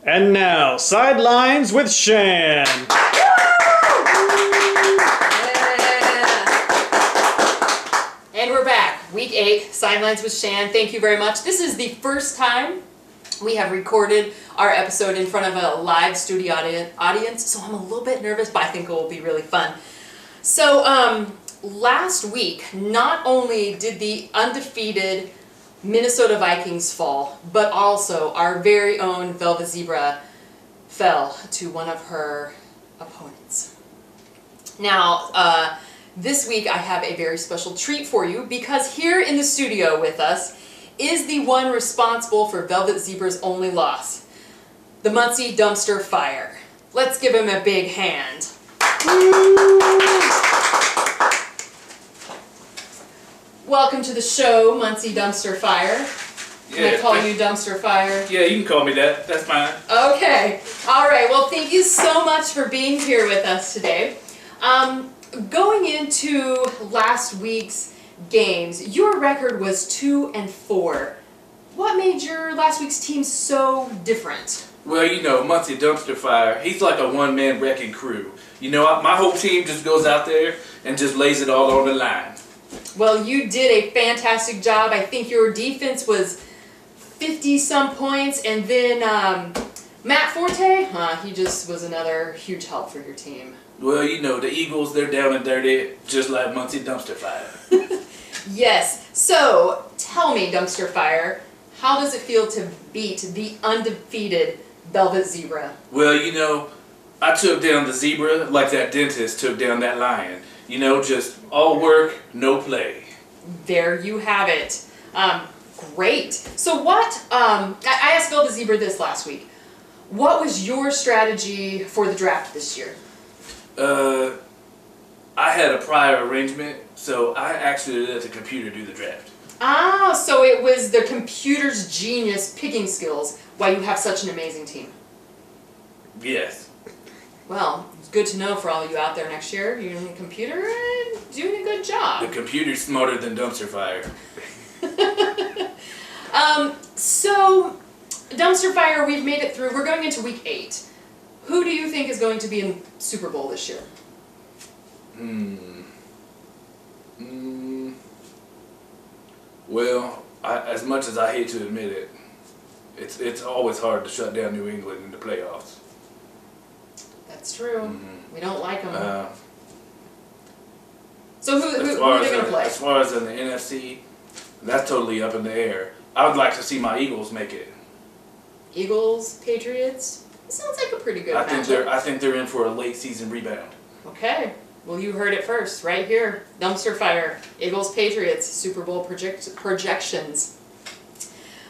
And now, Sidelines with Shan. And we're back. Week 8, Sidelines with Shan. Thank you very much. This is the first time we have recorded our episode in front of a live studio audience, so I'm a little bit nervous, but I think it will be really fun. So, last week, not only did the undefeated Minnesota Vikings fall, but also our very own Velvet Zebra fell to one of her opponents. Now, this week I have a very special treat for you because here in the studio with us is the one responsible for Velvet Zebra's only loss, the Muncie Dumpster Fire. Let's give him a big hand. Welcome to the show, Muncie Dumpster Fire. Can I call you Dumpster Fire? Yeah, you can call me that. That's fine. Okay. All right. Well, thank you so much for being here with us today. Going into last week's games, your record was 2-4. What made your last week's team so different? Well, you know, Muncie Dumpster Fire, he's like a one-man wrecking crew. You know, my whole team just goes out there and just lays it all on the line. Well, you did a fantastic job. I think your defense was 50-some points, and then Matt Forte, he just was another huge help for your team. Well, you know, the Eagles, they're down and dirty, just like Muncie Dumpster Fire. Yes. So, tell me, Dumpster Fire, how does it feel to beat the undefeated Velvet Zebra? Well, you know, I took down the zebra like that dentist took down that lion. You know, just all work, no play. There you have it. Great. So what, I asked Velvet Zebra this last week. What was your strategy for the draft this year? I had a prior arrangement, so I actually let the computer do the draft. Ah, so it was the computer's genius picking skills why you have such an amazing team. Yes. Well, it's good to know for all of you out there next year. You're in the computer and doing a good job. The computer's smarter than Dumpster Fire. So, Dumpster Fire, we've made it through. We're going into Week 8. Who do you think is going to be in Super Bowl this year? Well, as much as I hate to admit it, it's always hard to shut down New England in the playoffs. That's true. Mm-hmm. We don't like them. So who are they going to play? As far as in the NFC, that's totally up in the air. I would like to see my Eagles make it. Eagles, Patriots? It sounds like a pretty good matchup. I think they're in for a late season rebound. Okay. Well, you heard it first, right here. Dumpster Fire. Eagles, Patriots, Super Bowl projections.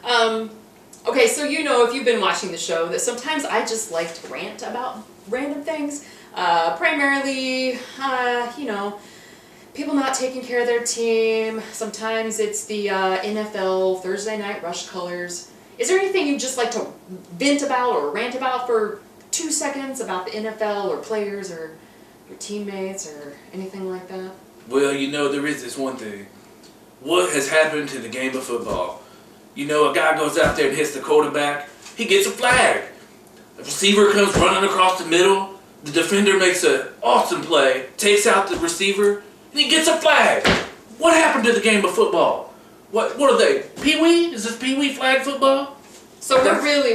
Okay, so you know, if you've been watching the show, that sometimes I just like to rant about random things. Primarily, you know, people not taking care of their team. Sometimes it's the NFL Thursday Night Rush colors. Is there anything you'd just like to vent about or rant about for 2 seconds about the NFL or players or your teammates or anything like that? Well, you know, there is this one thing. What has happened to the game of football? You know, a guy goes out there and hits the quarterback, he gets a flag. A receiver comes running across the middle, the defender makes an awesome play, takes out the receiver, and he gets a flag. What happened to the game of football? What are they? Pee-wee? Is this pee-wee flag football? So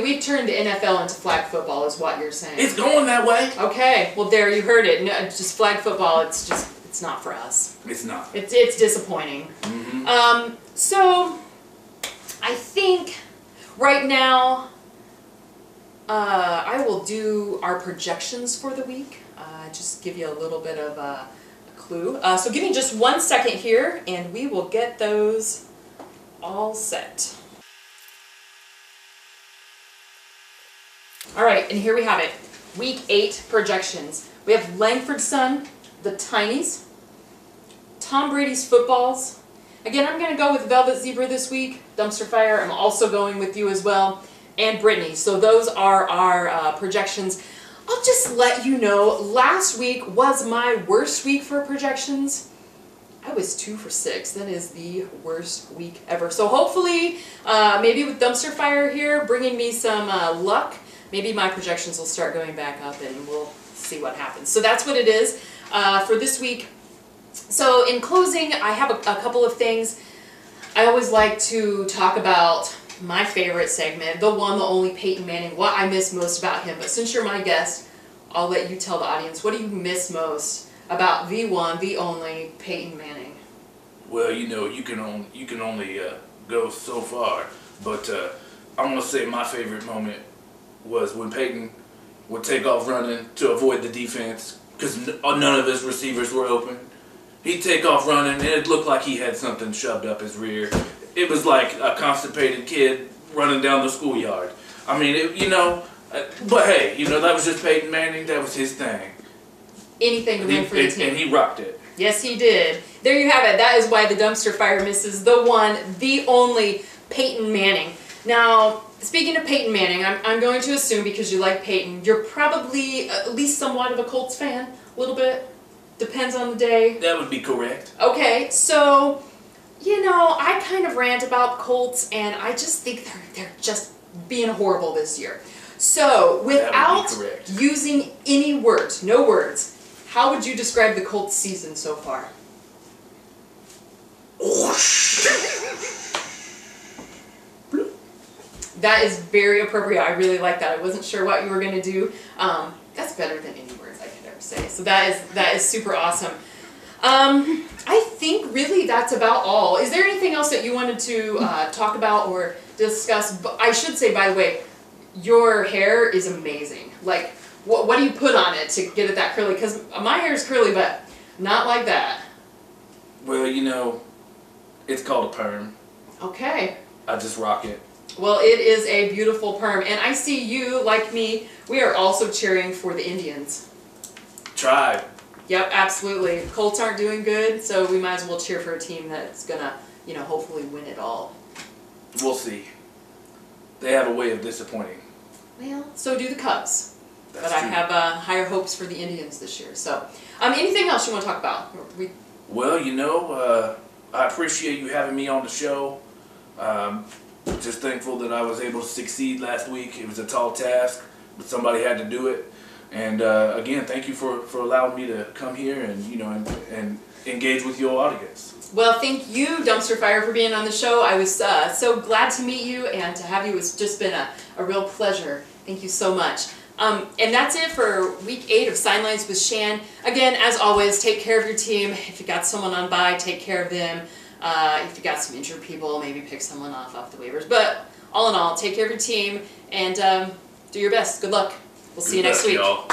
we've turned the NFL into flag football is what you're saying. It's going that way. Okay, well there you heard it. No, just flag football, it's not for us. It's not. It's disappointing. Mm-hmm. So I think right now I will do our projections for the week. Just give you a little bit of a clue. So give me just 1 second here and we will get those all set. Alright, and here we have it. Week 8 projections. We have Langford Sun, the Tinies, Tom Brady's footballs. Again, I'm going to go with Velvet Zebra this week. Dumpster Fire, I'm also going with you as well. And Brittany. So those are our projections. I'll just let you know, last week was my worst week for projections. I was 2 for 6. That is the worst week ever. So hopefully, maybe with Dumpster Fire here, bringing me some luck, maybe my projections will start going back up and we'll see what happens. So that's what it is for this week. So in closing, I have a couple of things. I always like to talk about my favorite segment, the one, the only Peyton Manning, what I miss most about him. But since you're my guest, I'll let you tell the audience, what do you miss most about the one, the only Peyton Manning? Well, you know, you can only go so far, but I'm gonna say my favorite moment was when Peyton would take off running to avoid the defense because none of his receivers were open. He'd take off running, and it looked like he had something shoved up his rear. It was like a constipated kid running down the schoolyard. I mean, but hey, that was just Peyton Manning. That was his thing. Anything to win for the team. And he rocked it. Yes, he did. There you have it. That is why the dumpster fire misses the one, the only Peyton Manning. Now, speaking of Peyton Manning, I'm going to assume because you like Peyton, you're probably at least somewhat of a Colts fan. A little bit. Depends on the day. That would be correct. Okay, so, I kind of rant about Colts, and I just think they're just being horrible this year. So, without using any words, no words, how would you describe the Colts season so far? That is very appropriate. I really like that. I wasn't sure what you were going to do. That's better than any words I could ever say. So that is super awesome. I think really that's about all. Is there anything else that you wanted to talk about or discuss? I should say, by the way, your hair is amazing. Like, what do you put on it to get it that curly? Because my hair is curly, but not like that. Well, it's called a perm. Okay. I just rock it. Well, it is a beautiful perm. And I see you, like me, we are also cheering for the Indians. Try. Yep, absolutely. Colts aren't doing good, so we might as well cheer for a team that's going to, hopefully win it all. We'll see. They have a way of disappointing. Well, so do the Cubs. That's but true. I have higher hopes for the Indians this year. So, anything else you want to talk about? Well, I appreciate you having me on the show. Just thankful that I was able to succeed last week. It was a tall task, but somebody had to do it. And again, thank you for allowing me to come here and and engage with your audience. Well, thank you, Dumpster Fire, for being on the show. I was so glad to meet you and to have you. It's just been a real pleasure. Thank you so much. And that's it for week 8 of Sidelines with Shan. Again, as always, take care of your team. If you got someone on bye, take care of them. If you got some injured people, maybe pick someone off the waivers. But all in all, take care of your team and do your best. Good luck. We'll see you next week. Y'all.